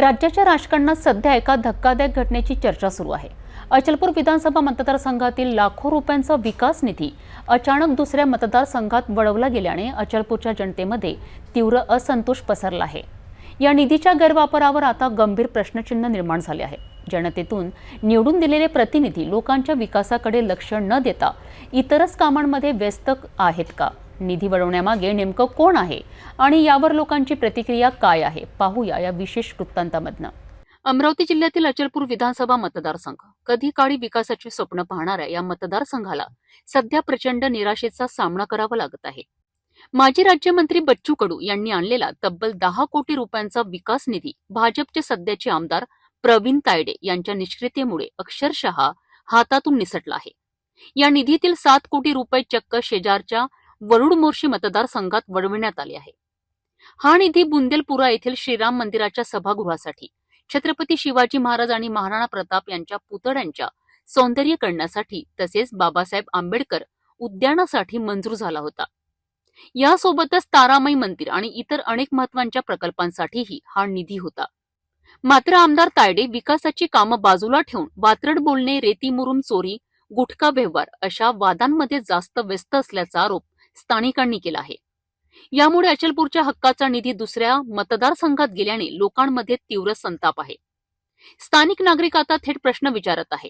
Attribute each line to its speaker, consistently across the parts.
Speaker 1: राज्याच्या राजकारणात सध्या एका धक्कादायक घटनेची चर्चा सुरू आहे। अचलपूर विधानसभा मतदारसंघातील लाखो रुपयांचा विकास निधी अचानक दुसऱ्या मतदारसंघात वळवला गेल्याने अचलपूरच्या जनतेमध्ये तीव्र असंतोष पसरला आहे। या निधीच्या गैरवापरावर आता गंभीर प्रश्नचिन्ह निर्माण झाले आहे। जनतेतून निवडून दिलेले प्रतिनिधी लोकांच्या विकासाकडे लक्ष न देता इतरच कामांमध्ये व्यस्त आहेत का? निधी वळवण्यामागे नेमकं कोण आहे आणि यावर लोकांची प्रतिक्रिया काय आहे, पाहूया या विशेष वृत्तांतामधनं। अमरावती जिल्ह्यातील अचलपूर विधानसभा मतदारसंघ कधी काळी विकासाची स्वप्न पाहणाऱ्या या मतदारसंघाला सध्या प्रचंड निराशेचा सामना करावा लागत आहे। माजी राज्यमंत्री बच्चू कडू यांनी आणलेला तब्बल 10 कोटी रुपयांचा विकास निधी भाजपचे सध्याचे आमदार प्रवीण तायडे यांच्या निष्क्रियतेमुळे अक्षरशः हातातून निसटला आहे। या निधीतील 7 कोटी रुपये चक्क शेजारच्या वरुड मोर्शी मतदारसंघात वळविण्यात आले आहे। हा निधी बुंदेलपुरा येथील श्रीराम मंदिराच्या सभागृहासाठी, छत्रपती शिवाजी महाराज आणि महाराणा प्रताप यांच्या पुतळ्यांच्या सौंदर्यीकरणासाठी तसेच बाबासाहेब आंबेडकर उद्यानासाठी मंजूर झाला होता। यासोबतच तारामाई मंदिर आणि इतर अनेक महत्त्वाच्या प्रकल्पांसाठीही हा निधी होता। मात्र आमदार तायडे विकासाची कामं बाजूला ठेवून वात्रट बोलणे, रेती मुरुम चोरी, गुटखा व्यवहार अशा वादांमध्ये जास्त व्यस्त असल्याचा आरोप स्थानिकांनी केला आहे। यामुळे अचलपूरच्या हक्काचा निधी दुसऱ्या मतदारसंघात गेल्याने लोकांमध्ये तीव्र संताप आहे। स्थानिक नागरिक आता थेट प्रश्न विचारत आहे,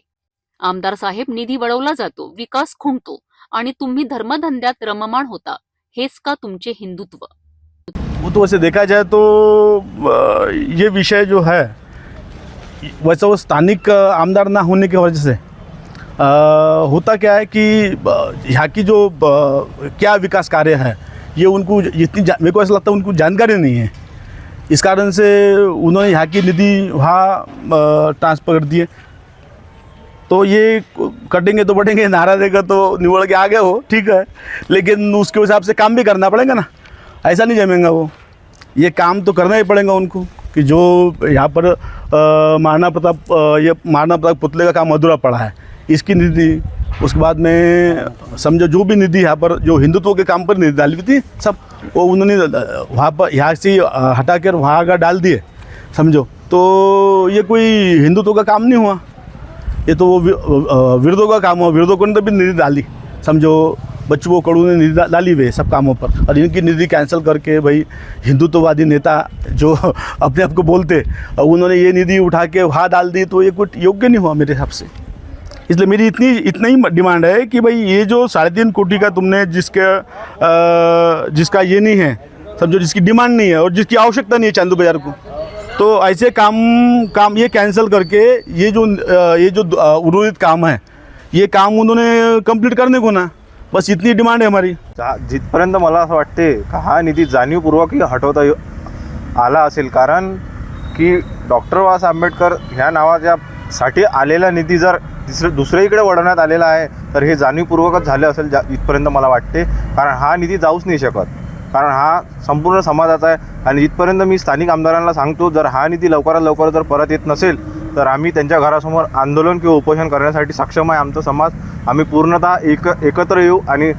Speaker 1: आमदार साहेब, निधी वळवला जातो, विकास खुंटतो आणि तुम्ही धर्मधंद्यात रममाण होता, हेच का तुमचे हिंदुत्व?
Speaker 2: वो तो वैसे देखा जाए तो ये विषय जो है वैसे वो स्थानिक आमदार ना होने की वजह से होता क्या है कि यहाँ की जो क्या विकास कार्य है ये उनको इतनी मेरे को ऐसा लगता है उनको जानकारी नहीं है। इस कारण से उन्होंने यहाँ की निधि वहाँ ट्रांसफर कर दिए। तो ये कटेंगे तो बढ़ेंगे, नारा देगा तो निवड़ के आ गए हो, ठीक है, लेकिन उसके हिसाब से काम भी करना पड़ेगा ना, ऐसा नहीं जमेगा। वो ये काम तो करना ही पड़ेगा उनको कि जो यहाँ पर महाराणा प्रताप पुतले का काम अधूरा पड़ा है, इसकी निधि, उसके बाद में समझो जो भी निधि यहाँ पर जो हिंदुत्व के काम पर निधि डाली हुई थी सब वो उन्होंने वहाँ पर यहाँ से हटा कर वहाँ का डाल दिए, समझो। तो ये कोई हिंदुत्व का काम नहीं हुआ, ये तो वो विरोधों का काम हुआ। विरोधों ने तो भी निधि डाली, समझो, बच्चू कडू ने निधि डाली हुई सब कामों पर, और इनकी निधि कैंसिल करके भाई हिंदुत्ववादी नेता जो अपने आप को बोलते उन्होंने ये निधि उठा के वहाँ डाल दी, तो ये कुछ योग्य नहीं हुआ मेरे हिसाब से। इसलिए मेरी इतना ही डिमांड है कि भाई ये जो 3.5 कोटी का तुमने जिसका ये नहीं है, समझो, जिसकी डिमांड नहीं है और जिसकी आवश्यकता नहीं है चांदू बाजार को, तो ऐसे काम ये कैंसिल करके ये जो उर्वरित काम है ये काम उन्होंने कंप्लीट करने को ना, बस इतनी डिमांड है हमारी।
Speaker 3: जिथपर्यंत मला असं वाटते का हा निधी जाणीवपूर्वक हटवता आला असेल, कारण की डॉक्टर बाबासाहेब आंबेडकर ह्या नावाच्यासाठी आलेला निधी जर दुसरीकडे वळवण्यात आलेला आहे तर हे जाणीवपूर्वकच झाले असेल इथपर्यंत मला वाटते। कारण हा निधी जाऊच नाही शकत, कारण हा संपूर्ण समाजाचा आहे। आणि इथपर्यंत मी स्थानिक आमदारांना सांगतो, जर हा निधी लवकरात लवकर जर परत येत नसेल तर आम्ही त्यांच्या घरासमोर आंदोलन किंवा उपोषण करण्यासाठी सक्षम आहे। आमचा समाज आम्ही पूर्णतः एकत्र येऊ आणि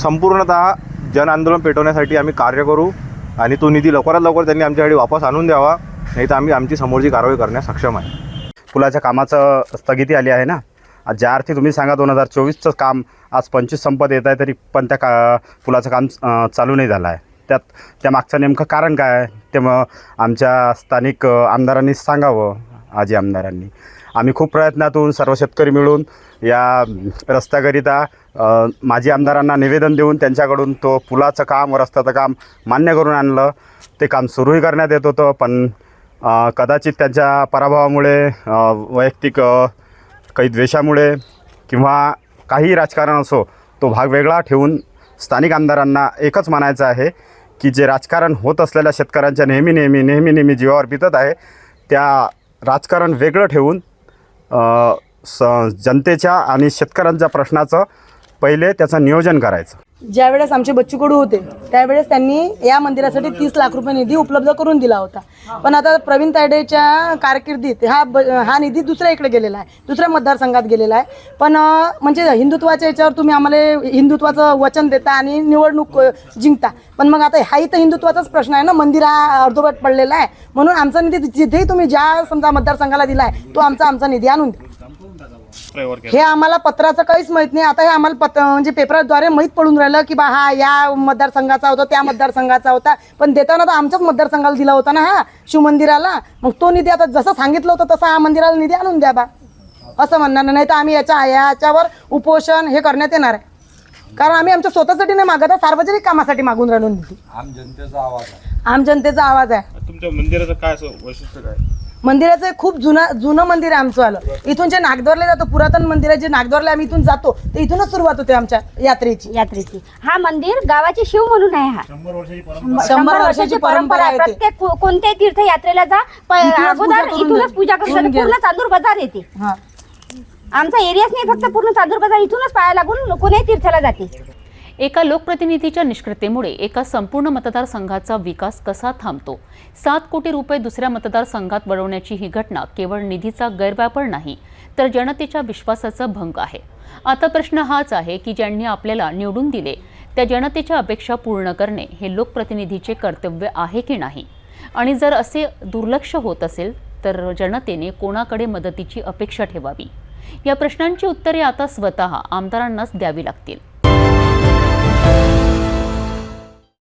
Speaker 3: संपूर्णतः जन आंदोलन पेटवण्यासाठी आम्ही कार्य करू आणि तो निधी लवकरात लवकर त्यांनी आमच्याकडे वापस आणून द्यावा, नाही तर आम्ही आमची समोरची कारवाई करण्यास सक्षम आहे।
Speaker 4: पुलाच्या कामाचं स्थगिती आली आहे ना, ज्या अर्थी तुम्ही सांगा 2024चं काम आज 25 संपत येत आहे तरी पण त्या पुलाचं काम चालू नाही झालं आहे। त्या मागचं नेमकं कारण काय आहे ते मग आमच्या स्थानिक आमदारांनी सांगावं, आजी आमदारांनी। आम्ही खूप प्रयत्नातून सर्व शेतकरी मिळून या रस्त्याकरिता माजी आमदारांना निवेदन देऊन त्यांच्याकडून तो पुलाचं काम व रस्त्याचं काम मान्य करून आणलं। ते काम सुरूही करण्यात येत होतं, पण कदाचित त्यांच्या पराभवामुळे, वैयक्तिक काही द्वेषामुळे किंवा काही राजकारण असो, तो भाग वेगळा ठेवून स्थानिक आमदारांना एकच म्हणायचं आहे की जे राजकारण होत असलेल्या शेतकऱ्यांच्या नेहमी जीवावर पितत आहे, त्या राजकारण वेगळं ठेवून जनतेच्या आणि शेतकऱ्यांच्या प्रश्नाचं पहिले त्याचं नियोजन करायचं।
Speaker 5: ज्यावेळेस आमचे बच्चू कडू होते त्यावेळेस त्यांनी या मंदिरासाठी 30 लाख रुपये निधी उपलब्ध करून दिला होता. पण आता प्रवीण तायडेच्या कारकिर्दीत हा निधी दुसऱ्या इकडे गेलेला आहे, दुसऱ्या मतदारसंघात गेलेला आहे. पण म्हणजे हिंदुत्वाच्या याच्यावर तुम्ही आम्हाला हिंदुत्वाचं वचन देता आणि निवडणूक जिंकता, पण मग आता हाही तर हिंदुत्वाचाच प्रश्न आहे ना. मंदिर हा अर्धवट पडलेला आहे, म्हणून आमचा निधी जिथेही तुम्ही ज्या समजा मतदारसंघाला दिला आहे तो आमचा निधी आणून द्या. हे आम्हाला पत्राचं काहीच माहित नाही. आता हे आम्हाला म्हणजे पेपराद्वारे माहीत पडून राहिलं की बा हा या मतदारसंघाचा होता, त्या मतदारसंघाचा होता, पण देताना तर आमच्याच मतदारसंघाला दिला होता ना हा शिवमंदिराला. मग तो निधी आता जसं सांगितलं होतं तसं हा मंदिराला निधी आणून द्या बा, असं म्हणणार. नाही तर आम्ही याच्यावर उपोषण हे करण्यात येणार आहे. कारण आम्ही आमच्या स्वतःसाठी नाही मागत आहे, सार्वजनिक कामासाठी मागून राहिलो निधी. आम जनतेचा आवाज आहे.
Speaker 3: तुमच्या मंदिराचं काय असं वैशिष्ट्य काय?
Speaker 5: मंदिराचं खूप जुनं मंदिर आहे आमचं आलं. इथून जे नागद्वारला जातो, पुरातन मंदिर आहे जे नागद्वारला आम्ही इथून जातो, तर इथूनच सुरुवात होते आमच्या यात्रेची.
Speaker 6: हा मंदिर गावाची शिव म्हणून आहे. हा
Speaker 5: 100 वर्षाची परंपरा आहे.
Speaker 6: प्रत्येक कोणत्याही तीर्थयात्रेला जा अगोदर इथूनच पूजा करून पूर्ण चांदूर बाजार येते. आमचा एरियाच नाही, फक्त पूर्ण चांदूर बाजार इथूनच पाया लागून कोणीही तीर्थाला जाते.
Speaker 1: एका लोकप्रतिनिधीच्या निष्क्रियतेमुळे एका संपूर्ण मतदारसंघाचा विकास कसा थांबतो? 7 कोटी रुपये दुसऱ्या मतदारसंघात वळवण्याची ही घटना केवळ निधीचा गैरवापर नाही, तर जनतेच्या विश्वासाचा भंग आहे. आता प्रश्न हाच आहे की ज्यांनी आपल्याला निवडून दिले त्या जनतेच्या अपेक्षा पूर्ण करणे हे लोकप्रतिनिधीचे कर्तव्य आहे की नाही? आणि जर असे दुर्लक्ष होत असेल तर जनतेने कोणाकडे मदतीची अपेक्षा ठेवावी? या प्रश्नांची उत्तरे आता स्वतः आमदारांनाच द्यावी लागतील.